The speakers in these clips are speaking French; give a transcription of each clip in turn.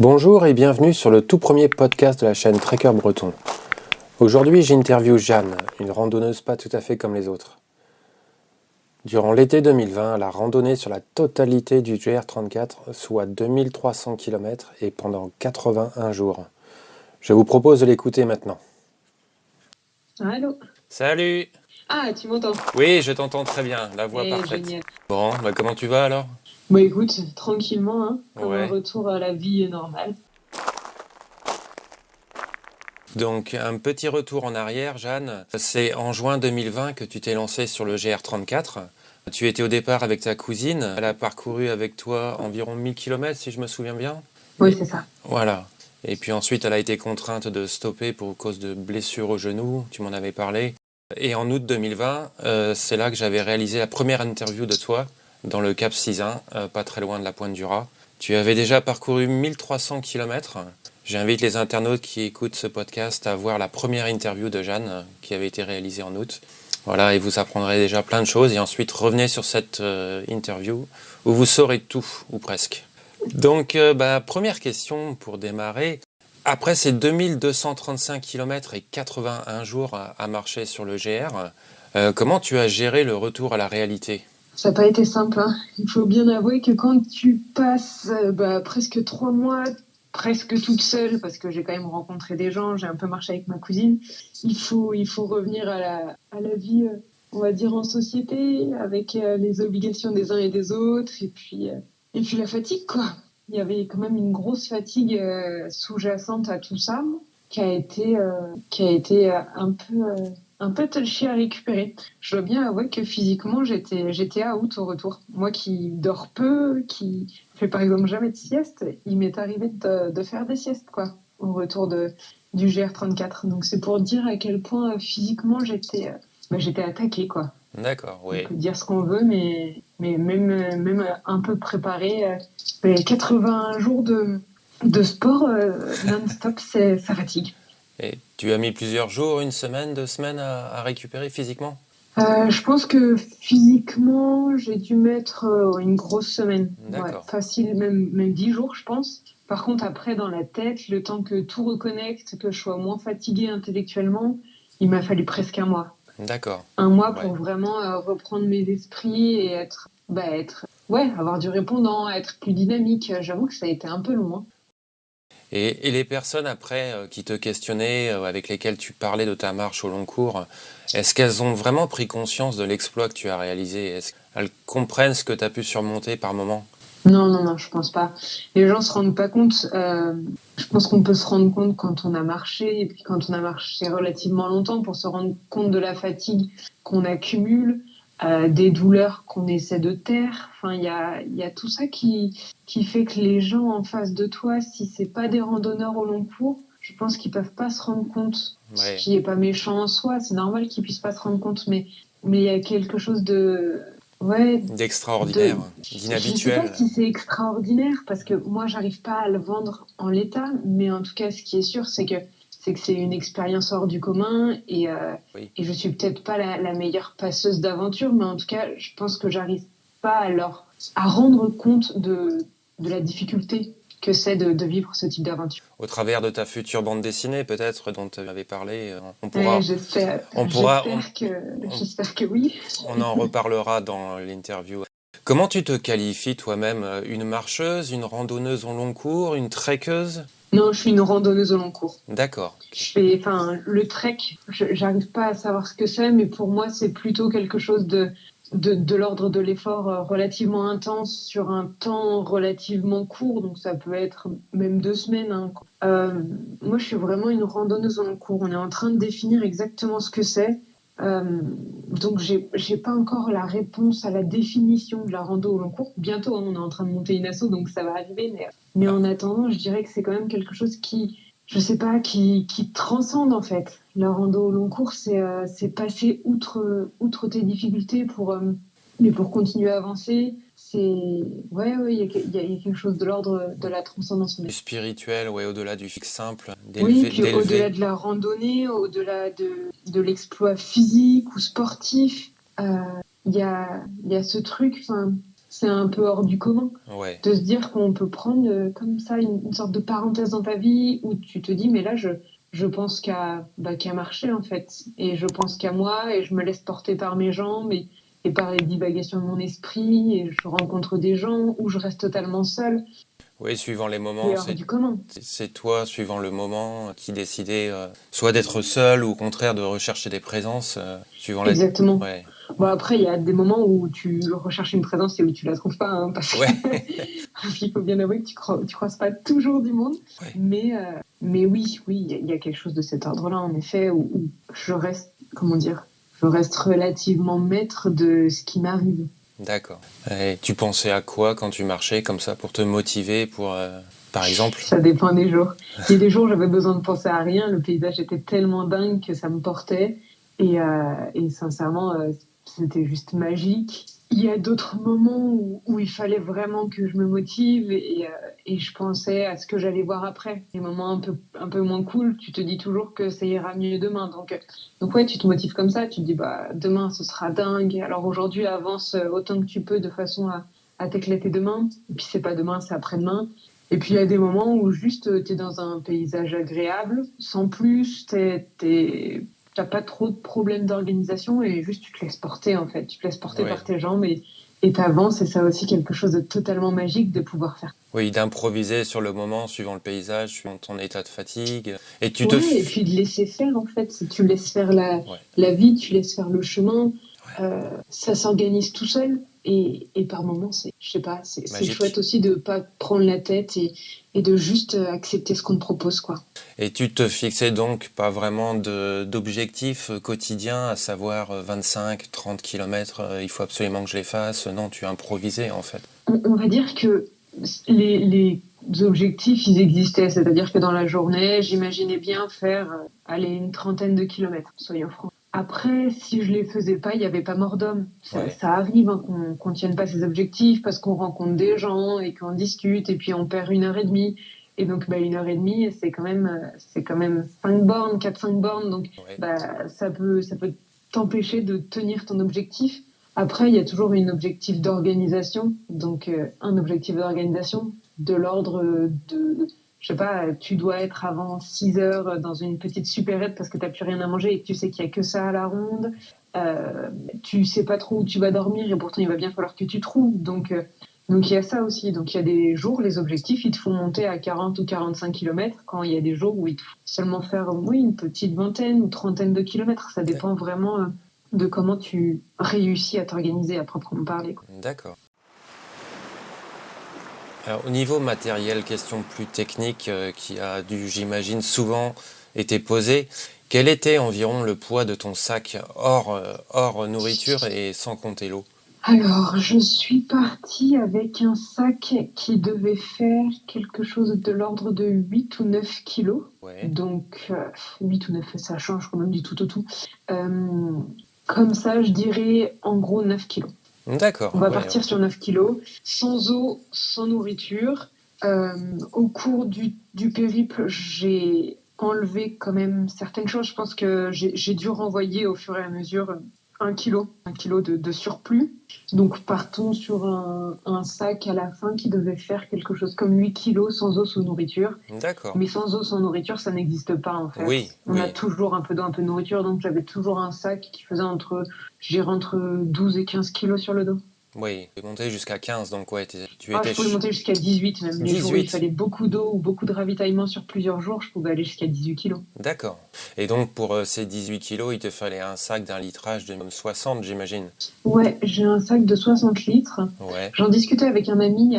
Bonjour et bienvenue sur le tout premier podcast de la chaîne Trekker Breton. Aujourd'hui, j'interviewe Jeanne, une randonneuse pas tout à fait comme les autres. Durant l'été 2020, elle a randonné sur la totalité du GR34, soit 2300 km et pendant 81 jours. Je vous propose de l'écouter maintenant. Allô? Salut! Ah, tu m'entends? Oui, je t'entends très bien, la voix parfaite. Génial. Bon, comment tu vas alors? Bah écoute, tranquillement, hein, comme un Ouais. retour à la vie normale. Donc, un petit retour en arrière, Jeanne. C'est en juin 2020 que tu t'es lancée sur le GR34. Tu étais au départ avec ta cousine. Elle a parcouru avec toi environ 1000 km, si je me souviens bien. Oui, c'est ça. Voilà. Et puis ensuite, elle a été contrainte de stopper pour cause de blessures au genou. Tu m'en avais parlé. Et en août 2020, c'est là que j'avais réalisé la première interview de toi dans le Cap Sizun, pas très loin de la Pointe du Raz. Tu avais déjà parcouru 1300 km. J'invite les internautes qui écoutent ce podcast à voir la première interview de Jeanne qui avait été réalisée en août. Voilà, et vous apprendrez déjà plein de choses. Et ensuite, revenez sur cette interview où vous saurez tout, ou presque. Donc, première question pour démarrer. Après ces 2235 km et 81 jours à marcher sur le GR, comment tu as géré le retour à la réalité ? Ça n'a pas été simple, hein. Il faut bien avouer que quand tu passes presque 3 mois, presque toute seule, parce que j'ai quand même rencontré des gens, j'ai un peu marché avec ma cousine, il faut revenir à la vie, on va dire, en société, avec les obligations des uns et des autres, et puis la fatigue, quoi. Il y avait quand même une grosse fatigue sous-jacente à tout ça, qui a été un peu touchy à récupérer. Je dois bien avouer que physiquement, j'étais out au retour. Moi qui dors peu, qui fais par exemple jamais de sieste, il m'est arrivé de faire des siestes, quoi, au retour du GR34. Donc c'est pour dire à quel point physiquement j'étais attaquée, quoi. D'accord, oui. On peut dire ce qu'on veut, mais même un peu préparé. 81 jours de sport non-stop, ça fatigue. Et tu as mis plusieurs jours, une semaine, 2 semaines à récupérer physiquement ? Je pense que physiquement, j'ai dû mettre une grosse semaine. D'accord. Ouais, facile, même 10 jours, je pense. Par contre, après, dans la tête, le temps que tout reconnecte, que je sois moins fatiguée intellectuellement, il m'a fallu presque un mois. D'accord. Un mois pour vraiment reprendre mes esprits et avoir du répondant, être plus dynamique. J'avoue que ça a été un peu long, hein. Et les personnes après qui te questionnaient, avec lesquelles tu parlais de ta marche au long cours, est-ce qu'elles ont vraiment pris conscience de l'exploit que tu as réalisé ? Est-ce qu'elles comprennent ce que tu as pu surmonter par moment ? Non, je pense pas. Les gens se rendent pas compte. Je pense qu'on peut se rendre compte quand on a marché, et puis quand on a marché relativement longtemps, pour se rendre compte de la fatigue qu'on accumule, des douleurs qu'on essaie de taire. Enfin, il y a tout ça qui fait que les gens en face de toi, si c'est pas des randonneurs au long cours, je pense qu'ils peuvent pas se rendre compte. Ce qui est pas méchant en soi, c'est normal qu'ils puissent pas se rendre compte, mais il y a quelque chose d'extraordinaire, d'inhabituel. Je sais pas si c'est extraordinaire, parce que moi, j'arrive pas à le vendre en l'état, mais en tout cas, ce qui est sûr, c'est que c'est une expérience hors du commun, et je suis peut-être pas la meilleure passeuse d'aventure, mais en tout cas, je pense que j'arrive pas à rendre compte de la difficulté que c'est de vivre ce type d'aventure. Au travers de ta future bande dessinée, peut-être, dont tu avais parlé, on pourra... J'espère que oui. On en reparlera dans l'interview. Comment tu te qualifies toi-même ? Une marcheuse, une randonneuse au long cours, une trekkeuse ? Non, je suis une randonneuse au long cours. D'accord. Le trek, j'arrive pas à savoir ce que c'est, mais pour moi, c'est plutôt quelque chose de l'ordre de l'effort relativement intense sur un temps relativement court, donc ça peut être même 2 semaines, hein. Moi, je suis vraiment une randonneuse au long cours. On est en train de définir exactement ce que c'est. Donc, j'ai pas encore la réponse à la définition de la rando au long cours. Bientôt, hein, on est en train de monter une asso, donc ça va arriver. Mais en attendant, je dirais que c'est quand même quelque chose qui transcende, en fait. La rando au long cours, c'est passer outre tes difficultés pour continuer à avancer. Il y a quelque chose de l'ordre de la transcendance. Du spirituel, au-delà du fixe simple, Puis au-delà de la randonnée, au-delà de l'exploit physique ou sportif, il y a ce truc, c'est un peu hors du commun. Ouais, De se dire qu'on peut prendre comme ça une sorte de parenthèse dans ta vie où tu te dis, mais là, je pense qu'à marcher, en fait. Et je pense qu'à moi, et je me laisse porter par mes jambes et par les divagations de mon esprit, et je rencontre des gens où je reste totalement seule. oui, suivant les moments, C'est hors du commun. c'est toi, suivant le moment, qui décidais soit d'être seul ou au contraire de rechercher des présences, suivant la... Exactement. Ouais, Bon, ouais, après, il y a des moments où tu recherches une présence et où tu la trouves pas, hein, ouais, parce qu'il faut bien avouer que tu croises pas toujours du monde. ouais. Mais oui, oui, il y a quelque chose de cet ordre-là, en effet, où je reste, comment dire, je reste relativement maître de ce qui m'arrive. D'accord. Et tu pensais à quoi quand tu marchais comme ça pour te motiver, pour, par exemple? Ça dépend des jours. Il y a des jours où j'avais besoin de penser à rien, le paysage était tellement dingue que ça me portait. Et sincèrement, c'était juste magique. Il y a d'autres moments où il fallait vraiment que je me motive et je pensais à ce que j'allais voir après. Des moments un peu moins cool, tu te dis toujours que ça ira mieux demain. Donc ouais, tu te motives comme ça, tu te dis bah demain ce sera dingue. Alors aujourd'hui avance autant que tu peux de façon à t'éclater demain. Et puis c'est pas demain, c'est après-demain. Et puis il y a des moments où juste tu es dans un paysage agréable, sans plus, t'as pas trop de problèmes d'organisation et juste tu te laisses porter en fait. Tu te laisses porter Ouais. par tes jambes et t'avances et ça aussi quelque chose de totalement magique de pouvoir faire. Oui, d'improviser sur le moment, suivant le paysage, suivant ton état de fatigue. Et tu te... Ouais, et puis de laisser faire en fait. Si tu laisses faire Ouais, la vie, tu laisses faire le chemin, ouais. ça s'organise tout seul. Et par moments, je sais pas, c'est chouette Magique. aussi de pas prendre la tête et de juste accepter ce qu'on te propose, quoi. Et tu te fixais donc pas vraiment d'objectifs quotidiens, à savoir 25, 30 kilomètres, il faut absolument que je les fasse. Non, tu improvisais en fait. On va dire que les objectifs, ils existaient. C'est-à-dire que dans la journée, j'imaginais bien faire, aller une trentaine de kilomètres, soyons francs. Après, si je les faisais pas, il n'y avait pas mort d'homme. Ouais, Ça arrive hein, qu'on tienne pas ses objectifs parce qu'on rencontre des gens et qu'on discute et puis on perd une heure et demie. Et donc, bah, une heure et demie, c'est quand même 5 bornes, 4-5 bornes. Donc, ouais. bah, ça peut t'empêcher de tenir ton objectif. Après, il y a toujours un objectif d'organisation. Donc, un objectif d'organisation de l'ordre je sais pas, tu dois être avant 6 heures dans une petite supérette parce que tu n'as plus rien à manger et que tu sais qu'il n'y a que ça à la ronde. Tu sais pas trop où tu vas dormir et pourtant il va bien falloir que tu trouves. Donc il y a ça aussi. Donc il y a des jours, les objectifs, ils te font monter à 40 ou 45 kilomètres quand il y a des jours où il te faut seulement faire, oui, une petite vingtaine ou trentaine de kilomètres. Ça dépend vraiment de comment tu réussis à t'organiser à proprement parler, quoi. D'accord. Alors, au niveau matériel, question plus technique qui a dû, j'imagine, souvent été posée. Quel était environ le poids de ton sac hors nourriture et sans compter l'eau? Alors, je suis partie avec un sac qui devait faire quelque chose de l'ordre de 8 ou 9 kilos. Ouais, Donc, 8 ou 9, ça change quand même du tout au tout. Euh, Comme ça, je dirais en gros 9 kilos. On d'accord, va ouais, partir sur 9 kilos, sans eau, sans nourriture. Au cours du périple, j'ai enlevé quand même certaines choses. Je pense que j'ai dû renvoyer au fur et à mesure 1 kilo de surplus. Donc partons sur un sac à la fin qui devait faire quelque chose comme 8 kilos sans eau, sans nourriture. d'accord. Mais sans eau, sans nourriture, ça n'existe pas en Oui, fait. On a oui, toujours un peu d'eau, un peu de nourriture, donc j'avais toujours un sac qui faisait je dirais entre 12 et 15 kilos sur le dos. oui. Tu es monté jusqu'à 15, donc ouais, tu Ah, étais je pouvais monter jusqu'à 18 même. Les jours où il 18. fallait beaucoup d'eau ou beaucoup de ravitaillement sur plusieurs jours, je pouvais aller jusqu'à 18 kilos. D'accord. Et donc pour ces 18 kilos, il te fallait un sac d'un litrage de minimum 60, j'imagine. Ouais, j'ai un sac de 60 litres. Ouais, J'en discutais avec un ami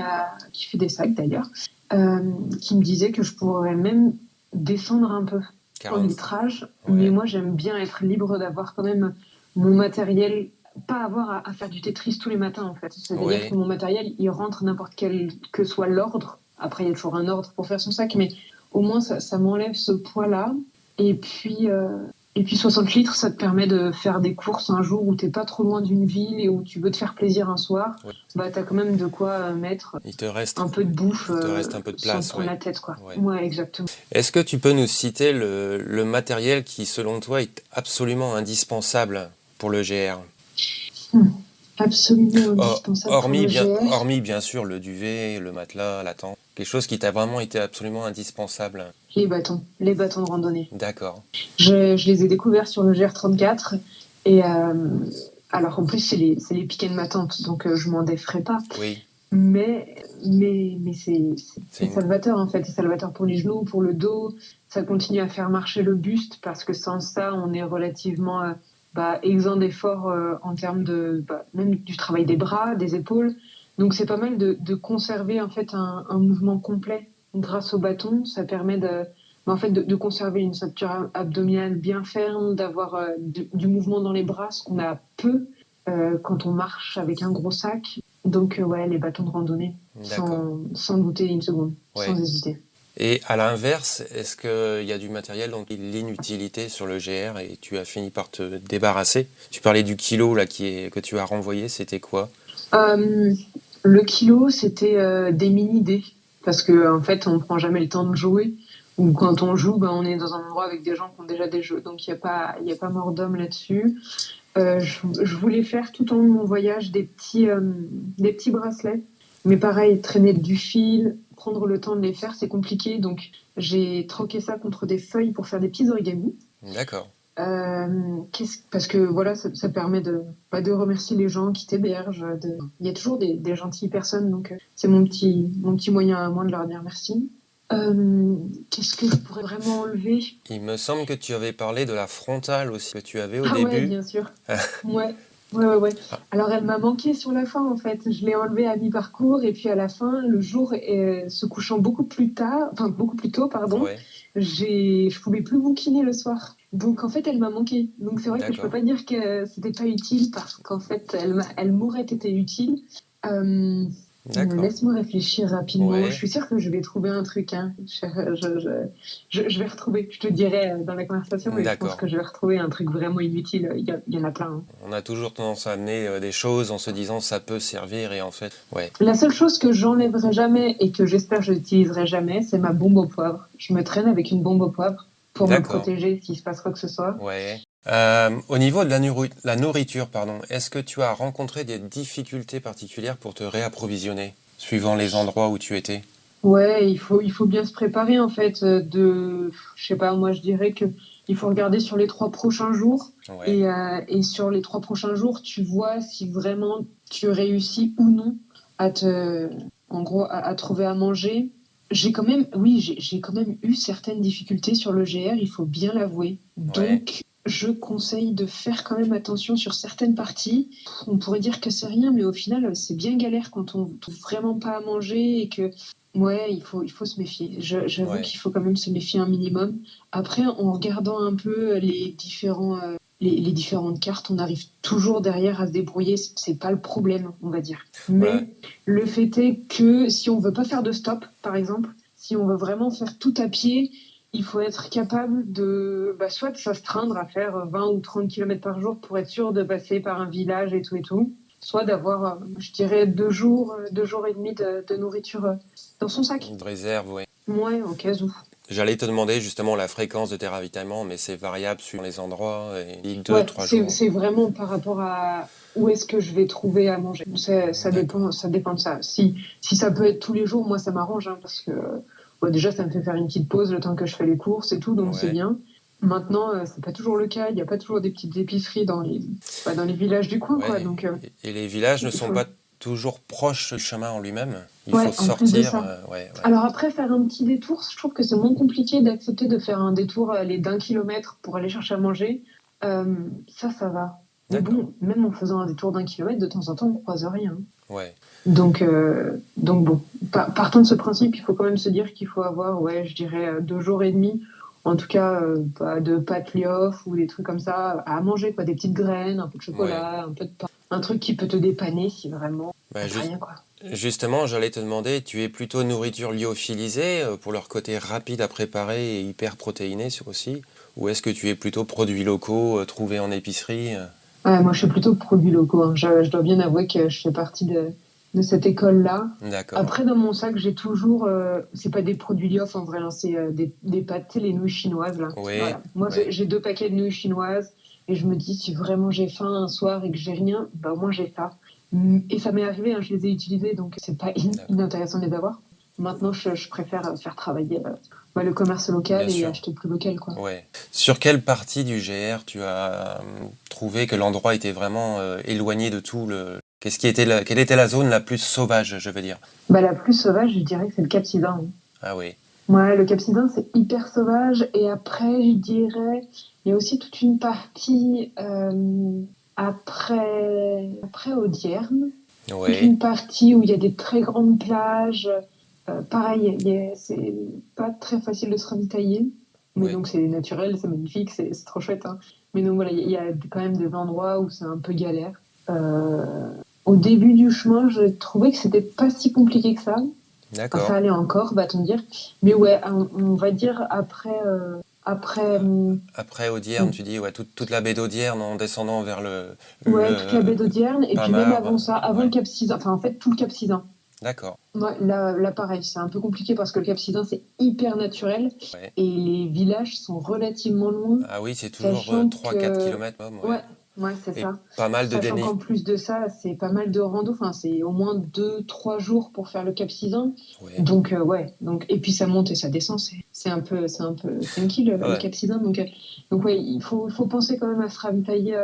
qui fait des sacs d'ailleurs, euh, qui me disait que je pourrais même descendre un peu en 40. litrage. Mais Ouais, moi, j'aime bien être libre d'avoir quand même mon matériel, pas avoir à faire du Tetris tous les matins en fait. C'est-à-dire que ouais. mon matériel, il rentre n'importe quel que soit l'ordre. Après, il y a toujours un ordre pour faire son sac, mais au moins, ça m'enlève ce poids-là. Et puis, euh, et puis 60 litres, ça te permet de faire des courses un jour où t'es pas trop loin d'une ville et où tu veux te faire plaisir un soir. Ouais. Bah, t'as quand même de quoi mettre Il te reste, un peu de bouffe il te reste un peu de sans te place, prendre ouais. la tête, quoi. Ouais. Ouais, exactement. Est-ce que tu peux nous citer le matériel qui, selon toi, est absolument indispensable pour le GR? Hmm. absolument Hor- indispensable pour le GR. Hormis bien sûr le duvet, le matelas, la tente. Quelque chose qui t'a vraiment été absolument indispensable. Les bâtons de randonnée. D'accord. Je les ai découverts sur le GR34 et alors en plus c'est les piquets de ma tante, donc je m'en déferai pas. Oui, Mais c'est c'est salvateur en fait, c'est salvateur pour les genoux, pour le dos. Ça continue à faire marcher le buste parce que sans ça, on est relativement exempt d'efforts en termes de même du travail des bras, des épaules. Donc c'est pas mal de conserver en fait un mouvement complet grâce au bâton. Ça permet en fait de conserver une ceinture abdominale bien ferme, d'avoir du mouvement dans les bras, ce qu'on a peu quand on marche avec un gros sac. Donc, ouais, les bâtons de randonnée, d'accord. sans douter une seconde, Ouais. sans hésiter. Et à l'inverse, est-ce qu'il y a du matériel dont l'inutilité sur le GR et tu as fini par te débarrasser? Tu parlais du kilo là que tu as renvoyé, c'était quoi? Euh, le kilo, c'était des mini-dés, parce que en fait, on prend jamais le temps de jouer. Ou quand on joue, on est dans un endroit avec des gens qui ont déjà des jeux, donc il y a pas mort d'homme là-dessus. Je voulais faire tout au long de mon voyage des petits bracelets. Mais pareil, traîner du fil, prendre le temps de les faire, c'est compliqué. Donc, j'ai troqué ça contre des feuilles pour faire des petits origamis. D'accord. Parce que voilà, ça permet de remercier les gens qui t'hébergent. Il y a toujours des gentilles personnes, donc c'est mon petit moyen à moi de leur dire merci. Qu'est-ce que je pourrais vraiment enlever? Il me semble que tu avais parlé de la frontale aussi que tu avais au Ah ouais, début. bien sûr. Ouais. Ouais. Ah, Alors elle m'a manqué sur la fin en fait. Je l'ai enlevée à mi-parcours et puis à la fin, le jour se couchant beaucoup plus tôt, pardon, ouais, je pouvais plus bouquiner le soir. Donc en fait, elle m'a manqué. Donc c'est vrai que je peux d'accord. pas dire que c'était pas utile parce qu'en fait, elle m'aurait été utile. Euh, D'accord. Laisse-moi réfléchir rapidement. Je Ouais. suis sûre que je vais trouver un truc. Hein. Je vais retrouver. Je te dirai dans la conversation, mais je pense D'accord. que je vais retrouver un truc vraiment inutile. Il y en a plein. Hein. On a toujours tendance à amener des choses en se disant ça peut servir et en fait, ouais. La seule chose que j'enlèverai jamais et que j'espère que je n'utiliserai jamais, c'est ma bombe au poivre. Je me traîne avec une bombe au poivre pour me D'accord. protéger s'il se passe quoi que ce soit. Ouais. Au niveau de la nourriture, pardon, est-ce que tu as rencontré des difficultés particulières pour te réapprovisionner, suivant les endroits où tu étais? Ouais, il faut bien se préparer en fait. Je sais pas, moi je dirais que il faut regarder sur les 3 prochains jours Ouais, et sur les 3 prochains jours, tu vois si vraiment tu réussis ou non à en gros, à trouver à manger. J'ai quand même eu certaines difficultés sur le GR, il faut bien l'avouer. ouais, Donc, je conseille de faire quand même attention sur certaines parties. On pourrait dire que c'est rien, mais au final, c'est bien galère quand on trouve vraiment pas à manger et que ouais, il faut se méfier. J'avoue ouais. qu'il faut quand même se méfier un minimum. Après, en regardant un peu les différentes cartes, on arrive toujours derrière à se débrouiller. C'est pas le problème, on va dire. Voilà. Mais le fait est que si on veut pas faire de stop, par exemple, si on veut vraiment faire tout à pied, il faut être capable soit de s'astreindre à faire 20 ou 30 km par jour pour être sûr de passer par un village et tout, soit d'avoir, je dirais, 2 jours et demi de nourriture dans son sac. Une réserve, ouais. Ouais, au cas où. J'allais te demander justement la fréquence de tes ravitaillements, mais c'est variable suivant les endroits et deux, Ouais, trois jours. c'est vraiment par rapport à où est-ce que je vais trouver à manger. D'accord. Ça dépend de ça. Si ça peut être tous les jours, moi ça m'arrange hein, parce que déjà ça me fait faire une petite pause le temps que je fais les courses et tout, donc c'est Ouais. bien. Maintenant, c'est pas toujours le cas. Il n'y a pas toujours des petites épiceries dans les villages du coin, quoi. Ouais. Donc, Et les villages ne il sont faut. pas toujours proches du chemin en lui-même. Il faut Ouais, en plus de sortir. ça. Ouais, ouais. Alors après, faire un petit détour, je trouve que c'est moins compliqué d'accepter de faire un détour aller d'1 kilomètre pour aller chercher à manger. Ça va. Mais D'accord. bon, même en faisant un détour d'1 kilomètre, de temps en temps, on croise rien. Ouais. Donc bon, partant de ce principe, il faut quand même se dire qu'il faut avoir, ouais, je dirais 2 jours et demi, en tout cas, de pâtes Liof ou des trucs comme ça à manger, quoi, des petites graines, un peu de Ouais. chocolat, un peu de pain, un truc qui peut te dépanner si vraiment Bah, t'as rien, quoi. justement, j'allais te demander, tu es plutôt nourriture lyophilisée pour leur côté rapide à préparer et hyper protéiné aussi, ou est-ce que tu es plutôt produits locaux trouvés en épicerie? Ouais, moi, je suis plutôt produits locaux. Hein. Je dois bien avouer que je fais partie de cette école-là. D'accord. Après, dans mon sac, j'ai toujours, c'est pas des produits Liof en vrai, hein, c'est des pâtes, tu sais, les nouilles chinoises là. Oui. Voilà. Moi, Oui. j'ai 2 paquets de nouilles chinoises Et je me dis, si vraiment j'ai faim un soir et que j'ai rien, bah, au moins j'ai ça. Et ça m'est arrivé, hein, je les ai utilisés, donc c'est pas D'accord. inintéressant de les avoir. Maintenant, je préfère faire travailler le commerce Bien local et sûr. acheter plus local, quoi. Ouais. Sur quelle partie du GR tu as trouvé que l'endroit était vraiment éloigné de tout le... Quelle était la zone la plus sauvage, je veux dire? Bah, la plus sauvage, je dirais que c'est le Cap Sidon. Ah oui, Ouais, le Cap Sidon, c'est hyper sauvage. Et après, je dirais, il y a aussi toute une partie après Audierne, toute oui, une partie où il y a des très grandes plages. Pareil, c'est pas très facile de se ravitailler, mais oui. donc c'est naturel, c'est magnifique, c'est trop chouette, hein. Mais donc voilà, il y a quand même des endroits où c'est un peu galère. Au début du chemin, je trouvais que c'était pas si compliqué que ça. Enfin, ça D'accord. allait encore, va-t-on dire. Mais ouais, on va dire après, Après Audierne, tu dis, ouais, toute la baie d'Audierne en descendant vers ouais, toute la baie le d'Audierne, et puis même avant Pamar. ça, avant le Ouais, Cap Sizun, enfin en fait tout le Cap Sizun. d'accord. Ouais, là, pareil, c'est un peu compliqué parce que le Cap Sizun, c'est hyper naturel Ouais. et les villages sont relativement loin, Ah oui, c'est toujours sachant 3-4 que... km, ouais. Ouais, ouais, c'est Et ça. pas mal de Sachant qu'en dénivelé. plus de ça, c'est pas mal de rando, enfin, c'est au moins 2, 3 jours pour faire le Cap Sizun. Ouais. Donc, ouais, donc, et puis ça monte et ça descend, c'est un peu funky le Ouais. Cap Sizun. Donc ouais, il faut penser quand même à se ravitailler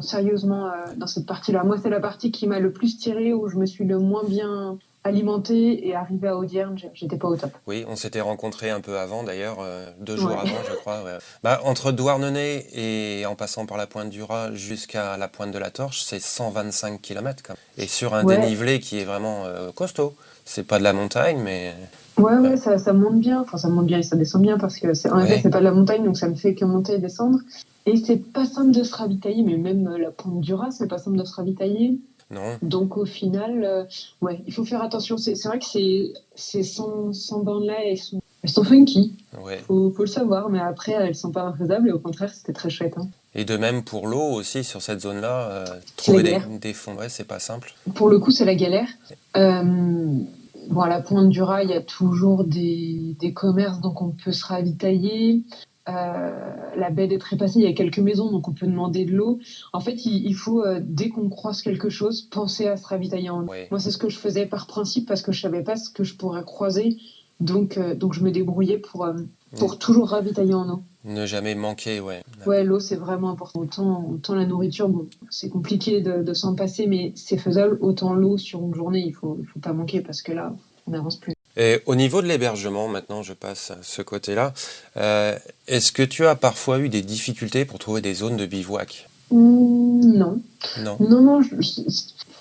sérieusement dans cette partie-là. Moi, c'est la partie qui m'a le plus tiré, où je me suis le moins bien alimentée, et arrivée à Audierne, j'étais pas au top. Oui, on s'était rencontrés un peu avant d'ailleurs, 2 jours Ouais, avant, je crois. Ouais. Bah, entre Douarnenez et en passant par la pointe du Rat jusqu'à la pointe de la Torche, c'est 125 km quand même. Et sur un ouais, dénivelé qui est vraiment costaud. C'est pas de la montagne, mais ouais, euh, ouais, ça monte bien. Enfin, ça monte bien et ça descend bien parce que en effet, ouais, c'est pas de la montagne, donc ça ne fait que monter et descendre. Et c'est pas simple de se ravitailler, mais même la pointe du Raz, c'est pas simple de se ravitailler. non, Donc au final, ouais, il faut faire attention. C'est vrai que ces 100 bornes-là, elles sont funky. ouais. Faut le savoir, mais après, elles sont pas infaisables et au contraire, c'était très chouette, hein. Et de même pour l'eau aussi, sur cette zone-là, C'est la trouver galère. des fonds, ouais, c'est pas simple. Pour le coup, c'est la galère. Bon, à la pointe du Raz, il y a toujours des commerces, donc on peut se ravitailler. La baie des Trépassés, il y a quelques maisons, donc on peut demander de l'eau. En fait, il faut, dès qu'on croise quelque chose, penser à se ravitailler en eau. Ouais. Moi, c'est ce que je faisais par principe parce que je savais pas ce que je pourrais croiser. Donc je me débrouillais N- pour toujours ravitailler en eau. Ne jamais manquer, ouais. Ouais, l'eau, c'est vraiment important. Autant la nourriture, bon, c'est compliqué de s'en passer, mais c'est faisable. Autant l'eau sur une journée, il faut pas manquer parce que là, on n'avance plus. Et au niveau de l'hébergement, maintenant je passe à ce côté-là, est-ce que tu as parfois eu des difficultés pour trouver des zones de bivouac? Non. Non. Non, non,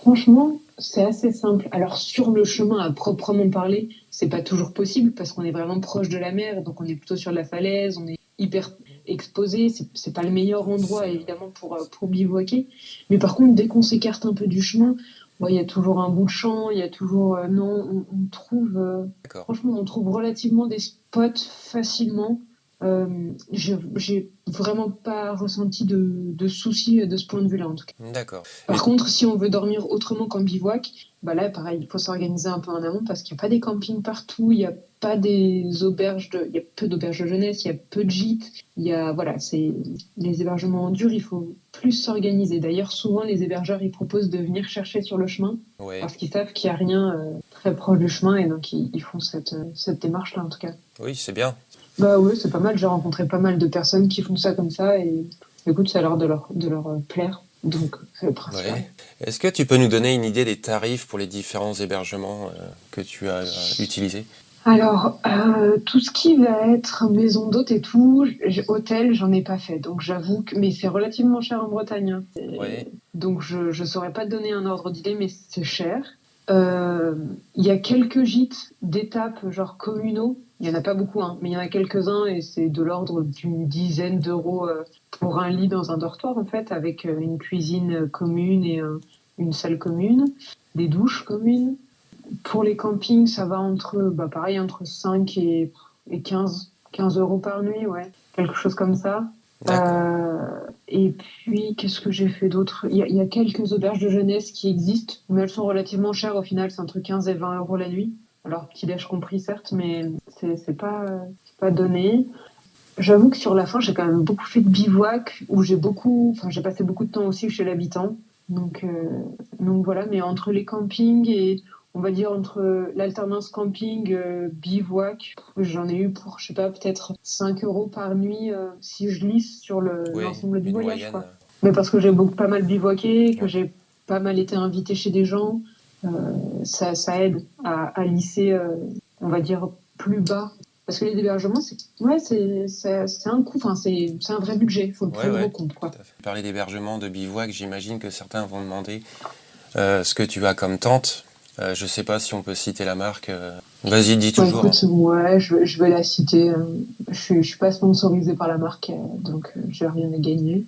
franchement, c'est assez simple. Alors, sur le chemin à proprement parler, c'est pas toujours possible parce qu'on est vraiment proche de la mer, donc on est plutôt sur la falaise, on est hyper exposé. C'est pas le meilleur endroit, C'est... évidemment, pour bivouaquer. Mais par contre, dès qu'on s'écarte un peu du chemin, ouais, il y a toujours un bout de champ, il y a toujours. Non, on trouve. D'accord. Franchement, on trouve relativement des spots facilement. J'ai vraiment pas ressenti de soucis de ce point de vue-là, en tout cas. D'accord. Par Et contre, si on veut dormir autrement qu'en bivouac, bah là, pareil, il faut s'organiser un peu en amont parce qu'il n'y a pas des campings partout, il n'y a pas des auberges il y a peu d'auberges de jeunesse, il y a peu de gîtes, voilà, c'est les hébergements en dur, il faut plus s'organiser. D'ailleurs, souvent, les hébergeurs, ils proposent de venir chercher sur le chemin ouais. parce qu'ils savent qu'il n'y a rien très proche du chemin et donc ils font cette démarche-là, en tout cas. Oui, c'est bien. Bah oui, c'est pas mal. J'ai rencontré pas mal de personnes qui font ça comme ça et écoute, ça a l'air de leur plaire. Donc, c'est le principal. Ouais. Est-ce que tu peux nous donner une idée des tarifs pour les différents hébergements que tu as utilisés? Alors, tout ce qui va être maison d'hôte et tout, hôtel, j'en ai pas fait. Donc, j'avoue que. Mais c'est relativement cher en Bretagne, hein. Ouais. Donc, je saurais pas te donner un ordre d'idée, mais c'est cher. Euh, Il y a quelques gîtes d'étapes, genre communaux. Il y en a pas beaucoup, hein, mais il y en a quelques-uns et c'est de l'ordre d'une dizaine d'euros pour un lit dans un dortoir, en fait, avec une cuisine commune et une salle commune, des douches communes. Pour les campings, ça va pareil, entre 5 et 15 euros par nuit, ouais. Quelque chose comme ça. D'accord. Euh, et puis, qu'est-ce que j'ai fait d'autre? Il y a quelques auberges de jeunesse qui existent, mais elles sont relativement chères au final, c'est entre 15 et 20 euros la nuit. Alors, petit-déj compris, certes, mais c'est pas donné. J'avoue que sur la fin, j'ai quand même beaucoup fait de bivouac, où j'ai passé beaucoup de temps aussi chez l'habitant. Donc, euh, donc voilà, mais entre les campings et on va dire entre l'alternance camping, bivouac, j'en ai eu pour, je sais pas, peut-être 5 euros par nuit si je lisse sur Oui, l'ensemble du une voyage, moyenne. quoi. Mais parce que j'ai pas mal bivouaqué, que Ouais. j'ai pas mal été invitée chez des gens, euh, ça aide à lisser, on va dire, plus bas. Parce que les hébergements, c'est un coût, enfin, c'est un vrai budget, il faut le Ouais, prendre en ouais, compte, tout quoi. à fait. Parler d'hébergement, de bivouac, j'imagine que certains vont demander ce que tu as comme tente. Je sais pas si on peut citer la marque. Vas-y, dis Bah toujours, hein. écoute, ouais, je vais la citer. Je suis pas sponsorisée par la marque, donc j'ai rien à gagner.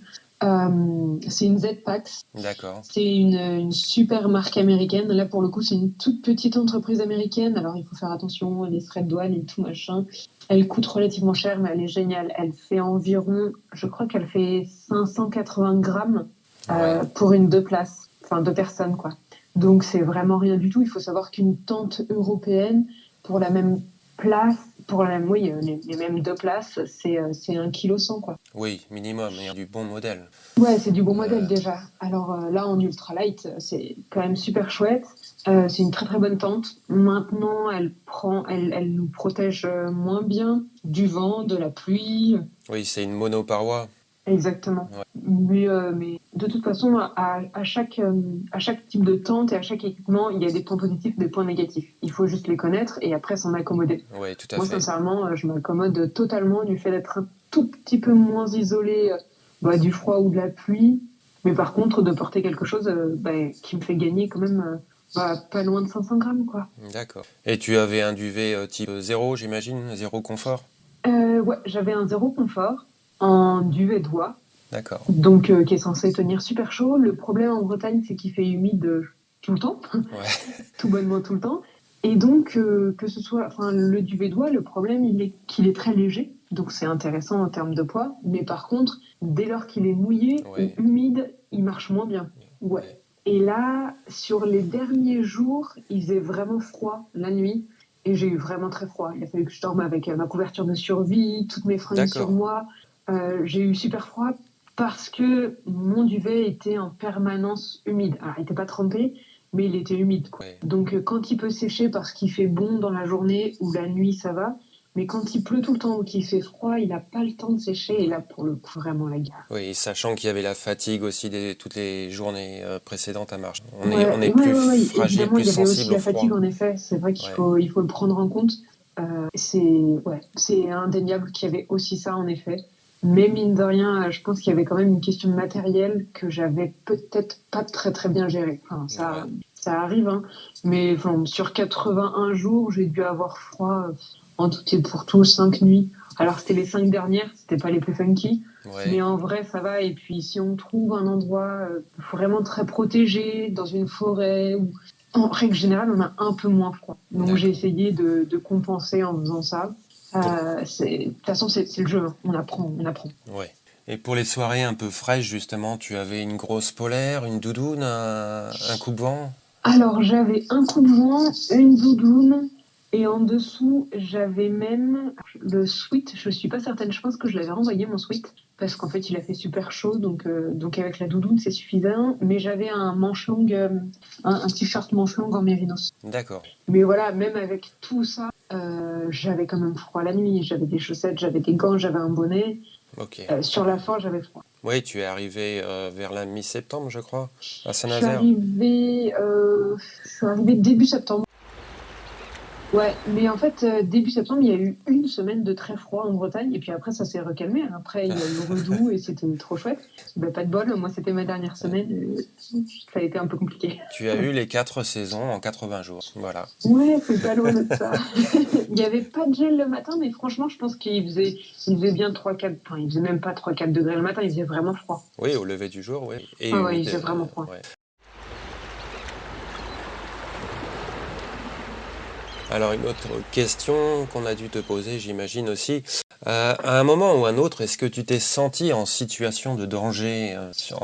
C'est une Z-Pax. D'accord. C'est une super marque américaine. Là, pour le coup, c'est une toute petite entreprise américaine. Alors, il faut faire attention, les frais de douane et tout machin. Elle coûte relativement cher, mais elle est géniale. Elle fait environ, je crois qu'elle fait 580 grammes Ouais, pour une deux places, enfin deux personnes, quoi. Donc, c'est vraiment rien du tout. Il faut savoir qu'une tente européenne, pour la même place, oui, les mêmes deux places, c'est 1,1 kg, quoi. oui, minimum, et du bon modèle. Ouais, c'est du bon modèle Euh, déjà. Alors là, en ultralight, c'est quand même super chouette. C'est une très très bonne tente. Maintenant, elle nous protège moins bien du vent, de la pluie. oui, c'est une monoparoi. Exactement. Ouais, Mais de toute façon, à chaque type de tente et à chaque équipement, il y a des points positifs, des points négatifs. Il faut juste les connaître et après s'en accommoder. ouais, tout à Moi, fait. sincèrement, je m'accommode totalement du fait d'être un tout petit peu moins isolé du froid ou de la pluie. Mais par contre, de porter quelque chose qui me fait gagner quand même pas loin de 500 grammes, quoi. D'accord. Et tu avais un duvet type zéro, j'imagine, zéro confort? Ouais, j'avais un zéro confort en duvet de bois, D'accord. donc qui est censé tenir super chaud. Le problème en Bretagne, c'est qu'il fait humide tout le temps, Ouais, tout bonnement tout le temps. Et donc, que ce soit, enfin, le duvet d'oie, le problème, il est qu'il est très léger. Donc, c'est intéressant en termes de poids. Mais par contre, dès lors qu'il est mouillé ou ouais, humide, il marche moins bien. Ouais. ouais. Et là, sur les derniers jours, il faisait vraiment froid la nuit. Et j'ai eu vraiment très froid. Il a fallu que je dorme avec ma couverture de survie, toutes mes fringues sur D'accord. moi. J'ai eu super froid parce que mon duvet était en permanence humide. Alors, il n'était pas trempé, mais il était humide, quoi. Ouais. Donc quand il peut sécher parce qu'il fait bon dans la journée ou la nuit, ça va. Mais quand il pleut tout le temps ou qu'il fait froid, il n'a pas le temps de sécher. Et là, Ouais. pour le coup, vraiment la galère. Oui, sachant qu'il y avait la fatigue aussi toutes les journées précédentes à marche. On est plus Ouais. fragile, Évidemment, plus il y avait aussi sensible au la fatigue, froid. en effet. C'est vrai Ouais. il faut le prendre en compte. C'est indéniable qu'il y avait aussi ça, en effet. Mais mine de rien, je pense qu'il y avait quand même une question de matériel que j'avais peut-être pas très très bien géré. Enfin, Ouais. ça arrive, hein. Mais enfin, sur 81 jours, j'ai dû avoir froid en tout et pour tout 5 nuits. Alors c'était les 5 dernières, c'était pas les plus funky. Ouais. Mais en vrai, ça va. Et puis, si on trouve un endroit vraiment très protégé, dans une forêt, ou en règle générale, on a un peu moins froid. Donc, j'ai D'accord. essayé de compenser en faisant ça. Pour... De toute façon, c'est le jeu, hein. On apprend, on apprend. Ouais. Et pour les soirées un peu fraîches, justement, tu avais une grosse polaire, une doudoune, un coupe-vent? Alors, j'avais un coup de vent, une doudoune, et en dessous, j'avais même le sweat. Je suis pas certaine, je pense que je l'avais renvoyé, mon sweat, parce qu'en fait, il a fait super chaud, donc avec la doudoune, c'est suffisant. Mais j'avais un manche longue, un t-shirt manche longue en mérinos. D'accord. Mais voilà, même avec tout ça, j'avais quand même froid la nuit. J'avais des chaussettes, j'avais des gants, j'avais un bonnet. Ok. Sur la fin, j'avais froid. Oui, tu es arrivé vers la mi-septembre, je crois, à Je suis Saint-Nazaire. arrivée, début septembre. Ouais, mais en fait, début septembre, il y a eu une semaine de très froid en Bretagne, et puis après, ça s'est recalmé. Après, il y a eu redoux, et c'était trop chouette. Bah, pas de bol, moi, c'était ma dernière semaine, ça a été un peu compliqué. Tu as eu les 4 saisons en 80 jours. Voilà. Ouais, c'est pas loin de ça. Il n'y avait pas de gel le matin, mais franchement, je pense il faisait bien 3-4, enfin, il faisait même pas 3-4 degrés le matin, il faisait vraiment froid. Oui, au lever du jour, oui. Et Ah ouais, il humide. faisait vraiment froid. Ouais. Alors, une autre question qu'on a dû te poser, j'imagine aussi. À un moment ou un autre, est-ce que tu t'es senti en situation de danger sur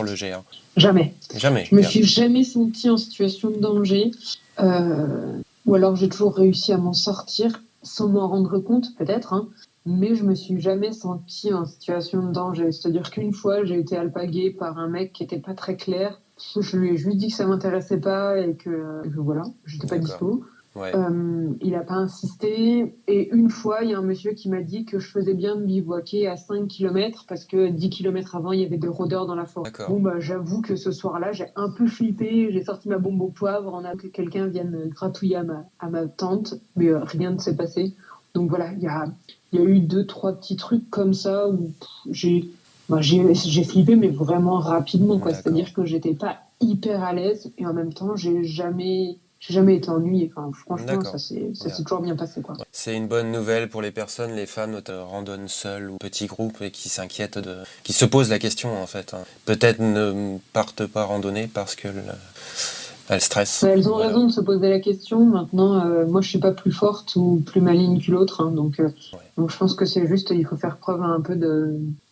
le G1? Jamais. Jamais, Je me bien. suis jamais sentie en situation de danger, ou alors j'ai toujours réussi à m'en sortir sans m'en rendre compte, peut-être, hein. mais je me suis jamais sentie en situation de danger. C'est-à-dire qu'une fois, j'ai été alpaguée par un mec qui était pas très clair. Je lui ai juste dit que ça m'intéressait pas et que voilà, j'étais pas D'accord. dispo. Ouais. Il n'a pas insisté. Et une fois, il y a un monsieur qui m'a dit que je faisais bien de bivouaquer à 5 km parce que 10 km avant, il y avait des rôdeurs dans la forêt. D'accord. Bon, bah, j'avoue que ce soir-là, j'ai un peu flippé. J'ai sorti ma bombe au poivre en attendant que quelqu'un vienne gratouiller à ma tente. Mais rien ne s'est passé. Donc voilà, il y a eu 2, 3 petits trucs comme ça où j'ai flippé, mais vraiment rapidement, quoi. D'accord. C'est-à-dire que j'étais pas hyper à l'aise et en même temps, j'ai jamais été ennuyée. Enfin, franchement, D'accord. ça s'est toujours bien passé, quoi. C'est une bonne nouvelle pour les personnes, les femmes randonnent seules ou petits groupes et qui s'inquiètent qui se posent la question en fait. Peut-être ne partent pas randonner parce que elles stressent. Elles ont Voilà. raison de se poser la question. Maintenant, moi, je suis pas plus forte ou plus maligne que l'autre, hein, donc je pense que c'est juste, il faut faire preuve un peu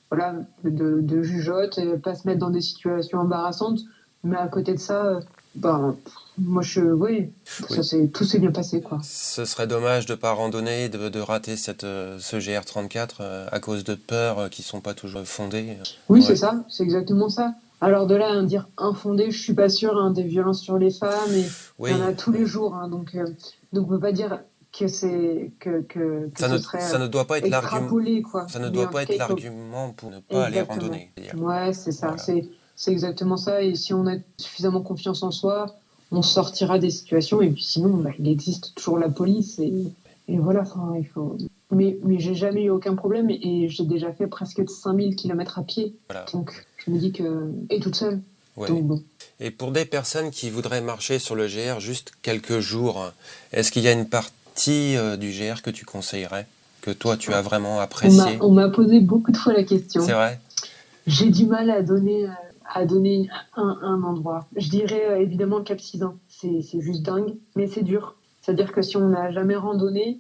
voilà, de jugeote et pas se mettre dans des situations embarrassantes. Mais à côté de ça, moi, oui, tout s'est bien passé, quoi. Ce serait dommage de pas randonner, de rater ce GR34 à cause de peurs qui sont pas toujours fondées. Oui, Ouais. c'est ça, c'est exactement ça. Alors de là à dire infondé, je suis pas sûre, hein, des violences sur les femmes, et il y en a tous les jours, hein, donc on peut pas dire que c'est que ça ce ne, serait ça ne doit pas être extrapolé, quoi. ça ne Mais doit en pas tout être cas, l'argument pour ne pas aller exactement. randonner. Ouais, c'est ça, Voilà. c'est exactement ça. Et si on a suffisamment confiance en soi, on sortira des situations. Et puis sinon, il existe toujours la police, et voilà. Enfin, il faut. Mais j'ai jamais eu aucun problème, et j'ai déjà fait presque 5000 km à pied. Voilà. Donc je me dis que. Et toute seule. Ouais. Donc bon. Et pour des personnes qui voudraient marcher sur le GR juste quelques jours, est-ce qu'il y a une partie du GR que tu conseillerais, que toi tu as vraiment apprécié? On m'a posé beaucoup de fois la question. C'est vrai? J'ai du mal à donner un endroit. Je dirais évidemment le Cap Sizun. C'est juste dingue, mais c'est dur. C'est-à-dire que si on n'a jamais randonné,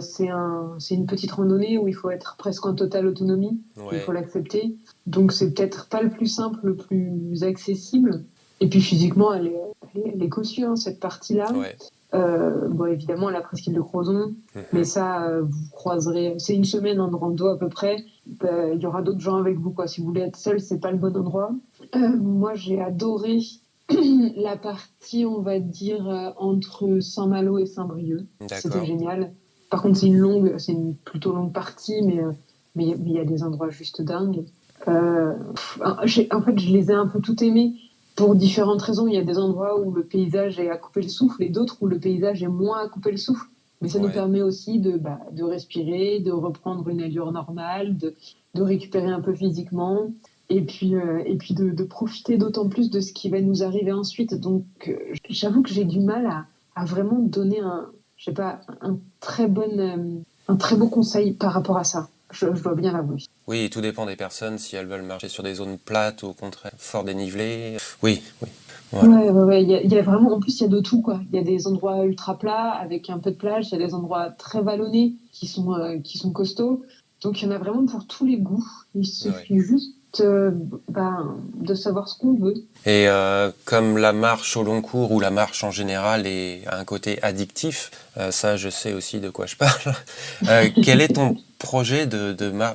c'est une petite randonnée où il faut être presque en totale autonomie. Ouais. Il faut l'accepter. Donc c'est peut-être pas le plus simple, le plus accessible. Et puis physiquement, elle est cossue, hein, cette partie-là. Ouais. Évidemment, la presqu'île de Crozon, mais ça, vous croiserez. C'est une semaine en rando à peu près. Il y aura d'autres gens avec vous, quoi. Si vous voulez être seul, c'est pas le bon endroit. Moi, j'ai adoré la partie, on va dire, entre Saint-Malo et Saint-Brieuc. C'était génial. Par contre, c'est une plutôt longue partie, mais il y a des endroits juste dingues. En fait, je les ai un peu toutes aimés. Pour différentes raisons, il y a des endroits où le paysage est à couper le souffle et d'autres où le paysage est moins à couper le souffle. Mais ça nous permet aussi de respirer, de reprendre une allure normale, de récupérer un peu physiquement et puis de profiter d'autant plus de ce qui va nous arriver ensuite. Donc, j'avoue que j'ai du mal à vraiment donner un très beau conseil par rapport à ça. Je dois bien l'avouer. Oui, tout dépend des personnes, si elles veulent marcher sur des zones plates ou au contraire fort dénivelées. Oui. Voilà. Ouais. Il y a vraiment, en plus, il y a de tout, quoi. Il y a des endroits ultra plats avec un peu de plage, il y a des endroits très vallonnés qui sont costauds. Donc, il y en a vraiment pour tous les goûts. Il suffit juste de savoir ce qu'on veut. Et comme la marche au long cours ou la marche en général a un côté addictif, ça je sais aussi de quoi je parle. Quel est ton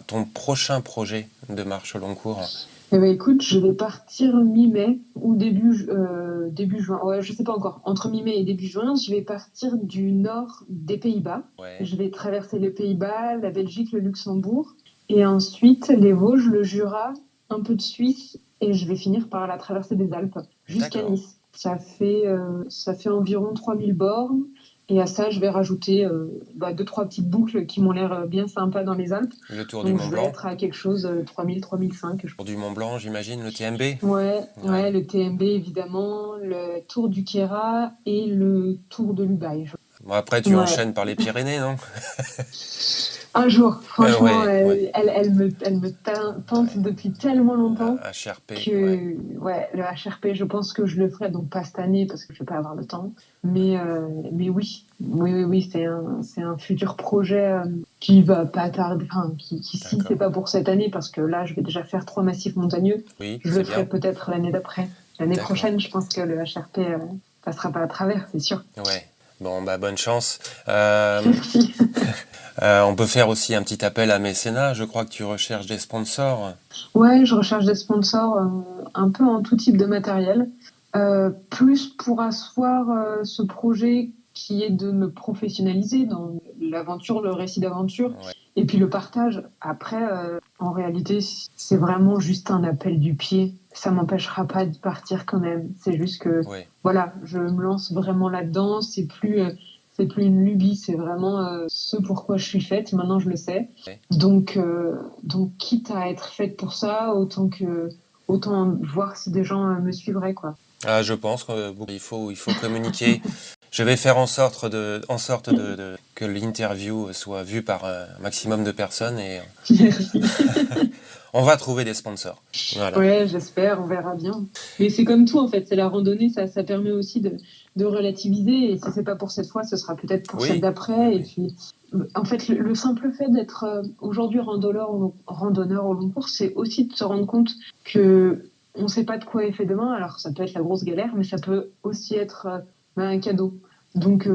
ton prochain projet de marche au long cours? Eh ben, écoute, je vais partir mi-mai ou début juin. Ouais, je sais pas encore. Entre mi-mai et début juin, je vais partir du nord des Pays-Bas. Ouais. Je vais traverser les Pays-Bas, la Belgique, le Luxembourg, et ensuite les Vosges, le Jura, un peu de Suisse, et je vais finir par la traversée des Alpes jusqu'à Nice. Ça fait environ 3000 bornes. Et à ça, je vais rajouter 2-3 petites boucles qui m'ont l'air bien sympas dans les Alpes. Le tour Donc, du Mont Blanc. Je vais être à quelque chose 3000, 3005. Le tour du Mont Blanc, j'imagine, le TMB. Ouais, le TMB évidemment, le tour du Kéra et le tour de l'Ubaye. Bon, après, tu enchaînes par les Pyrénées, non? Un jour, franchement, elle me tente depuis tellement longtemps HRP, le HRP, je pense que je le ferai, donc pas cette année parce que je vais pas avoir le temps, mais oui, c'est un futur projet qui va pas tarder, qui si c'est pas pour cette année, parce que là, je vais déjà faire 3 massifs montagneux, je le ferai peut-être l'année d'après. L'année prochaine, je pense que le HRP passera pas à travers, c'est sûr. Ouais. Bon, bonne chance. Merci. On peut faire aussi un petit appel à mécénat. Je crois que tu recherches des sponsors. Ouais, je recherche des sponsors un peu en tout type de matériel, plus pour asseoir ce projet qui est de me professionnaliser dans l'aventure, le récit d'aventure, Ouais. et puis le partage. Après, en réalité, c'est vraiment juste un appel du pied. Ça m'empêchera pas de partir quand même. C'est juste que, Ouais. voilà, je me lance vraiment là-dedans. C'est plus une lubie, c'est vraiment ce pourquoi je suis faite. Maintenant, je le sais. Ouais. Donc, quitte à être faite pour ça, autant voir si des gens me suivraient, quoi. Ah, je pense qu'il faut communiquer. Je vais faire en sorte que l'interview soit vue par un maximum de personnes et Merci. on va trouver des sponsors. Voilà. Ouais, j'espère, on verra bien. Mais c'est comme tout, en fait, c'est la randonnée, ça permet aussi de relativiser. Et si c'est pas pour cette fois, ce sera peut-être pour celle Oui, d'après. oui, Et oui. puis, en fait, le simple fait d'être aujourd'hui randonneur au long cours, c'est aussi de se rendre compte que on sait pas de quoi est fait demain. Alors, ça peut être la grosse galère, mais ça peut aussi être un cadeau. Donc,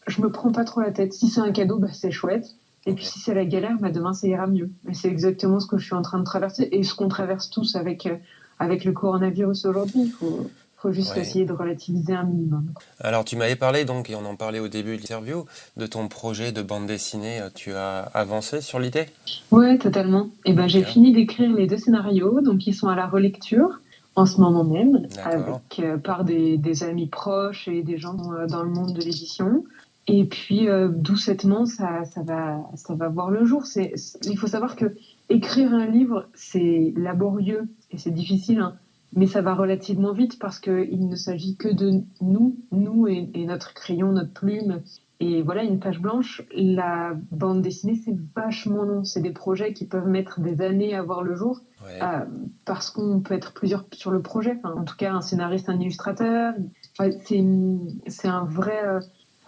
je me prends pas trop la tête. Si c'est un cadeau, bah, c'est chouette. Et puis Ouais. si c'est la galère, bah demain ça ira mieux. Et c'est exactement ce que je suis en train de traverser et ce qu'on traverse tous avec le coronavirus aujourd'hui. Faut juste Ouais. essayer de relativiser un minimum. Alors, tu m'avais parlé, donc, et on en parlait au début de l'interview, de ton projet de bande dessinée. Tu as avancé sur l'idée? Ouais, totalement. Et ben j'ai Bien. fini d'écrire les 2 scénarios, donc ils sont à la relecture en ce moment même, D'accord. avec par des amis proches et des gens dans le monde de l'édition. Et puis doucettement, ça va voir le jour. Il faut savoir que écrire un livre, c'est laborieux et c'est difficile, hein, mais ça va relativement vite parce qu'il ne s'agit que de nous et notre crayon, notre plume. Et voilà, une page blanche. La bande dessinée, c'est vachement long. C'est des projets qui peuvent mettre des années à voir le jour Ouais. parce qu'on peut être plusieurs sur le projet. Enfin, en tout cas, un scénariste, un illustrateur. Enfin, c'est un vrai.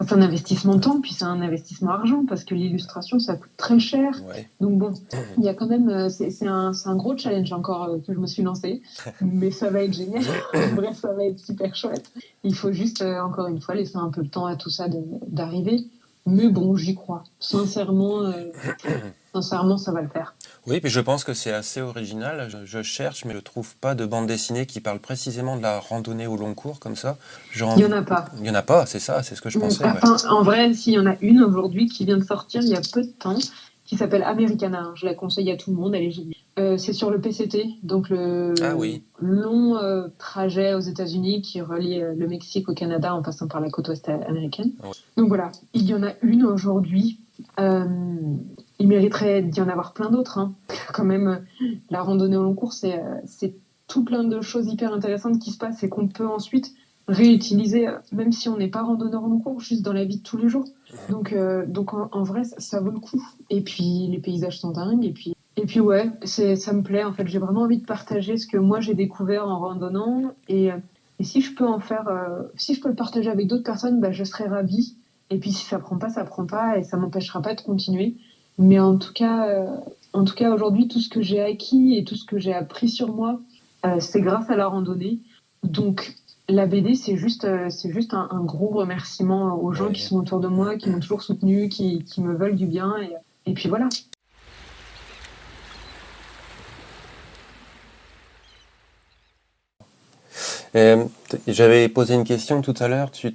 C'est un investissement de temps, puis c'est un investissement argent parce que l'illustration, ça coûte très cher. Ouais. Donc bon, il y a quand même. C'est un gros challenge encore que je me suis lancé. Mais ça va être génial. En vrai, ça va être super chouette. Il faut juste, encore une fois, laisser un peu le temps à tout ça d'arriver. Mais bon, j'y crois. Sincèrement, ça va le faire. Oui, puis je pense que c'est assez original. Je cherche, mais je trouve pas de bande dessinée qui parle précisément de la randonnée au long cours comme ça. Il n'y en a pas. Il y en a pas, c'est ça, c'est ce que je pensais. Ouais. Enfin, en vrai, s'il y en a une aujourd'hui qui vient de sortir il y a peu de temps, qui s'appelle Americana. Je la conseille à tout le monde, elle est géniale. C'est sur le PCT, donc Ah le oui, long trajet aux États-Unis qui relie le Mexique au Canada en passant par la côte ouest américaine. ouais. Donc voilà, il y en a une aujourd'hui. Il mériterait d'y en avoir plein d'autres, hein. Quand même, la randonnée au long cours, c'est tout plein de choses hyper intéressantes qui se passent et qu'on peut ensuite réutiliser, même si on n'est pas randonneur au long cours, juste dans la vie de tous les jours. Donc en vrai, ça vaut le coup. Et puis, les paysages sont dingues. Et puis ouais, ça me plaît. En fait, j'ai vraiment envie de partager ce que moi j'ai découvert en randonnant. Et si je peux si je peux le partager avec d'autres personnes, bah, je serais ravie. Et puis si ça prend pas, ça prend pas et ça m'empêchera pas de continuer. Mais en tout cas aujourd'hui, tout ce que j'ai acquis et tout ce que j'ai appris sur moi, c'est grâce à la randonnée. Donc la BD, c'est juste un gros remerciement aux gens qui Ouais. sont autour de moi, qui m'ont toujours soutenu, qui me veulent du bien. Et puis voilà. J'avais posé une question tout à l'heure. Tu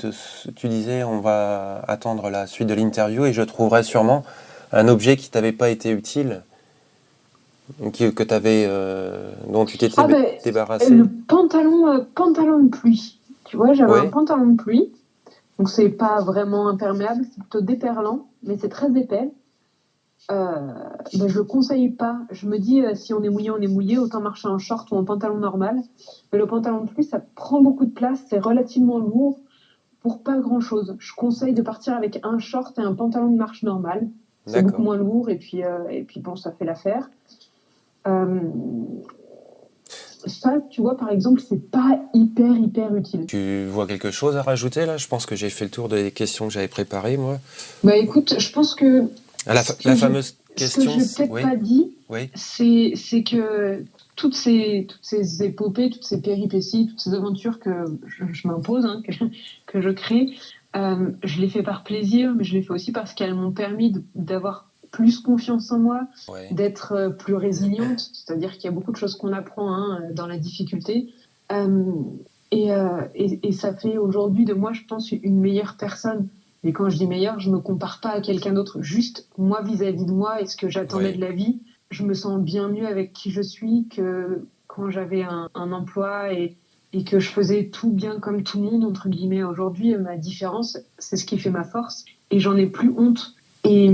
disais on va attendre la suite de l'interview et je trouverai sûrement un objet qui t'avait pas été utile, dont tu t'étais Ah ben, débarrassé. le pantalon de pluie. Tu vois, j'avais un Oui, pantalon de pluie. Donc c'est pas vraiment imperméable, c'est plutôt déperlant, mais c'est très épais. Ben, je le conseille pas. Je me dis, si on est mouillé, autant marcher en short ou en pantalon normal. Mais le pantalon de pluie, ça prend beaucoup de place, c'est relativement lourd pour pas grand-chose. Je conseille de partir avec un short et un pantalon de marche normal. C'est beaucoup d'accord. moins lourd et puis bon, ça fait l'affaire. Euh, Ça, tu vois, par exemple, c'est pas hyper utile. Tu vois quelque chose à rajouter là? Je pense que j'ai fait le tour des questions que j'avais préparées, moi. Bah écoute, je pense que Ah, la fameuse ce que question, j'ai peut-être oui, pas dit, oui, c'est que toutes ces épopées, toutes ces péripéties, toutes ces aventures que je m'impose, hein, que je crée, Je l'ai fait par plaisir, mais je l'ai fait aussi parce qu'elles m'ont permis d'avoir plus confiance en moi, Ouais. d'être plus résiliente. C'est-à-dire qu'il y a beaucoup de choses qu'on apprend dans la difficulté. Euh, et ça fait aujourd'hui de moi, je pense, une meilleure personne. Et quand je dis meilleure, je me compare pas à quelqu'un d'autre. Juste moi vis-à-vis de moi et ce que j'attendais de la vie. Je me sens bien mieux avec qui je suis que quand j'avais un emploi et que je faisais tout bien comme tout le monde, entre guillemets. Aujourd'hui, ma différence, c'est ce qui fait ma force. Et j'en ai plus honte. Et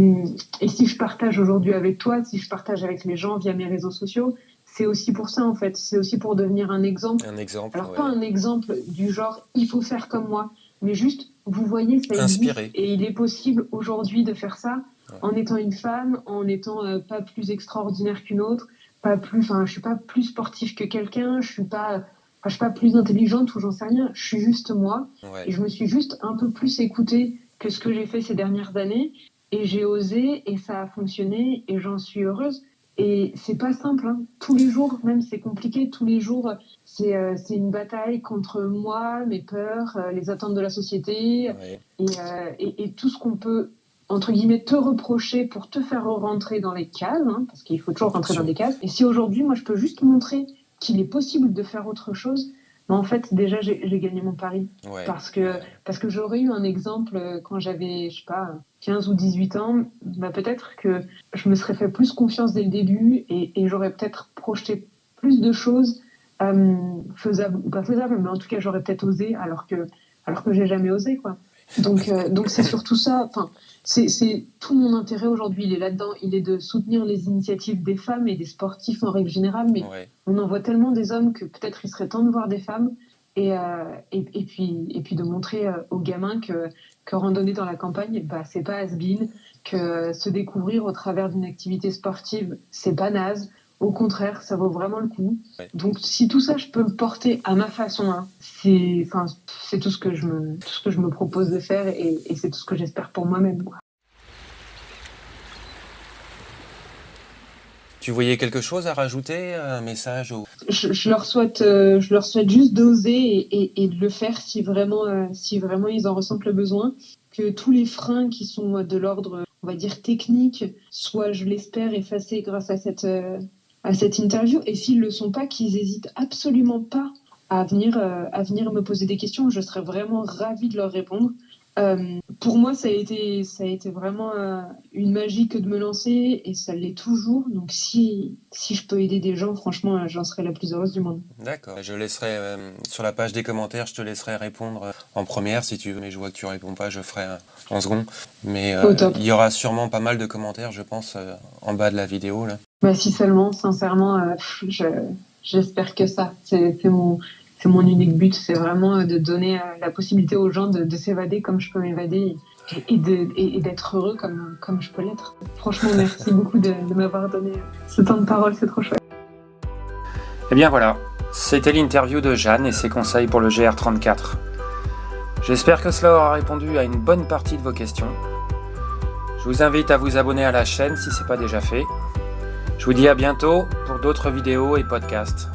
si je partage aujourd'hui avec toi, si je partage avec les gens via mes réseaux sociaux, c'est aussi pour ça, en fait. C'est aussi pour devenir un exemple. Un exemple, Alors, pas un exemple du genre, il faut faire comme moi, mais juste, vous voyez, ça inspiré. existe. Et il est possible aujourd'hui de faire ça en étant une femme, en étant pas plus extraordinaire qu'une autre, pas plus, enfin, je suis pas plus sportive que quelqu'un, je suis pas plus intelligente ou j'en sais rien. Je suis juste moi. Ouais. Et je me suis juste un peu plus écoutée que ce que j'ai fait ces dernières années. Et j'ai osé et ça a fonctionné et j'en suis heureuse. Et c'est pas simple, hein. Tous les jours, même c'est compliqué. Tous les jours, c'est une bataille contre moi, mes peurs, les attentes de la société et tout ce qu'on peut, entre guillemets, te reprocher pour te faire rentrer dans les cases, hein, parce qu'il faut toujours rentrer dans des cases. Et si aujourd'hui, moi, je peux juste montrer qu'il est possible de faire autre chose, mais en fait, déjà, j'ai gagné mon pari. Parce que j'aurais eu un exemple quand j'avais, je sais pas, 15 ou 18 ans, bah, peut-être que je me serais fait plus confiance dès le début et j'aurais peut-être projeté plus de choses faisables ou pas faisables, mais en tout cas, j'aurais peut-être osé alors que j'ai jamais osé, quoi. Donc c'est surtout ça. Enfin, c'est tout mon intérêt aujourd'hui. Il est là-dedans. Il est de soutenir les initiatives des femmes et des sportifs en règle générale. Mais on en voit tellement des hommes que peut-être il serait temps de voir des femmes et puis de montrer aux gamins que randonner dans la campagne, bah c'est pas has-been, que se découvrir au travers d'une activité sportive, c'est pas naze. Au contraire, ça vaut vraiment le coup. Donc, si tout ça, je peux le porter à ma façon, hein, c'est tout ce que je me propose de faire et c'est tout ce que j'espère pour moi-même, quoi. Tu voyais quelque chose à rajouter, un message ou... Je leur souhaite juste d'oser et de le faire si vraiment ils en ressentent le besoin. Que tous les freins qui sont de l'ordre, on va dire, technique, soient, je l'espère, effacés grâce à cette interview. Et s'ils ne le sont pas, qu'ils n'hésitent absolument pas à venir me poser des questions. Je serais vraiment ravie de leur répondre. Pour moi, ça a été vraiment une magie que de me lancer et ça l'est toujours. Donc, si je peux aider des gens, franchement, j'en serai la plus heureuse du monde. D'accord. Je laisserai sur la page des commentaires, je te laisserai répondre en première si tu veux. Mais je vois que tu réponds pas, je ferai en second. Mais il y aura sûrement pas mal de commentaires, je pense, en bas de la vidéo là. Bah, si seulement, sincèrement, j'espère que ça. C'est mon unique but, c'est vraiment de donner la possibilité aux gens de s'évader comme je peux m'évader et d'être heureux comme je peux l'être. Franchement, merci beaucoup de m'avoir donné ce temps de parole, c'est trop chouette. Eh bien voilà, c'était l'interview de Jeanne et ses conseils pour le GR34. J'espère que cela aura répondu à une bonne partie de vos questions. Je vous invite à vous abonner à la chaîne si ce n'est pas déjà fait. Je vous dis à bientôt pour d'autres vidéos et podcasts.